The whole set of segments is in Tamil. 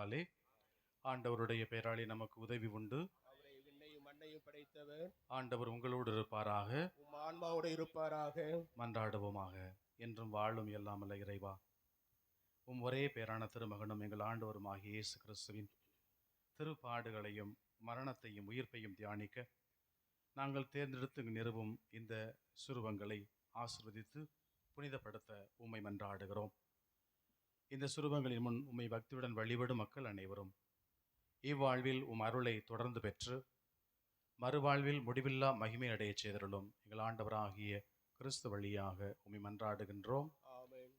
கிருபையினாலே ஆண்டவருடைய பெயராலே நமக்கு உதவி உண்டு. அவரை விண்ணையும் மண்ணையும் படைத்தவர். ஆண்டவர் உங்களோடு இருப்பாராக. உம் ஆன்மாவோடு இருப்பாராக. மன்றாடுவோமாக. என்றும் வாழும் எல்லாமல்ல இறைவா, உம் ஒரே பேரான திருமகனும் எங்கள் ஆண்டவருமாகிய இயேசு கிறிஸ்துவின் திருப்பாடுகளையும் மரணத்தையும் உயிர்ப்பையும் தியானிக்க நாங்கள் தேர்ந்தெடுத்து நிறுவும் இந்த சுருவங்களை ஆசீர்வதித்து புனிதப்படுத்த உம்மை மன்றாடுகிறோம். இந்த சுருவங்களின் முன் உம்மை பக்தியுடன் வழிபடும் மக்கள் அனைவரும் இவ்வாழ்வில் உம் அருளை தொடர்ந்து பெற்று மறுவாழ்வில் முடிவில்லா மகிமை அடைய செய்தருளும். எங்கள் ஆண்டவராகிய கிறிஸ்து வழியாக உம்மை மன்றாடுகின்றோம். ஆமென்.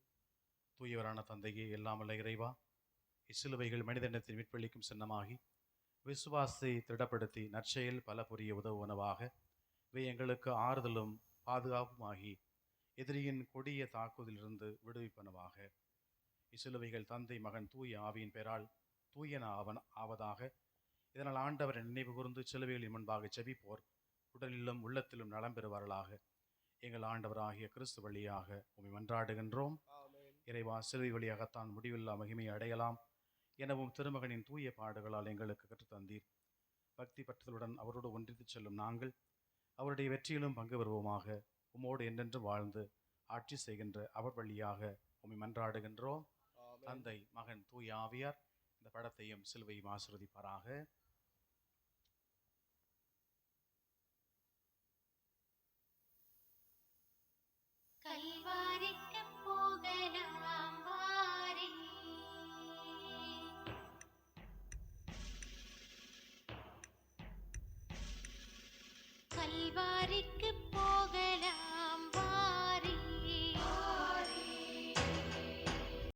தூயவரான தந்தையே, எல்லாமல்ல இறைவா, இச்சிலுவைகள் மனிதனத்தின் மீட்பளிக்கும் சின்னமாகி விசுவாசத்தை திடப்படுத்தி நற்செயல் பல புரிய உதவுவனவாக இவை எங்களுக்கு ஆறுதலும் பாதுகாப்புமாகி எதிரியின் கொடிய தாக்குதலிலிருந்து விடுவிப்பனவாக. இச்சிலுவைகள் தந்தை மகன் தூய ஆவியின் பெயரால் தூயன ஆவதாக. இதனால் ஆண்டவரை நினைவு கூர்ந்து சிலுவைகளின் முன்பாக செபிப்போர் உடலிலும் உள்ளத்திலும் நலம் பெறுவார்களாக. எங்கள் ஆண்டவராகிய கிறிஸ்து வழியாக உம்மை மன்றாடுகின்றோம். ஆமென். இறைவா, சிலுவை வழியாகத்தான் முடிவில்லா மகிமையை அடையலாம் எனவும் திருமகனின் தூய பாடுகளால் எங்களுக்கு கற்றுத்தந்தீர். பக்தி பற்றுதலுடன் அவரோடு ஒன்றித்து செல்லும் நாங்கள் அவருடைய வெற்றியிலும் பங்கு பெறுவோமாக. உம்மோடு என்றென்று வாழ்ந்து ஆட்சி செய்கின்ற அவர் வழியாக உம்மை மன்றாடுகின்றோம். ஆமென். தந்தை மகன் தூய ஆவியார் இந்த படத்தையும் சிலுவையும் ஆசீர்வதிப்பாராக.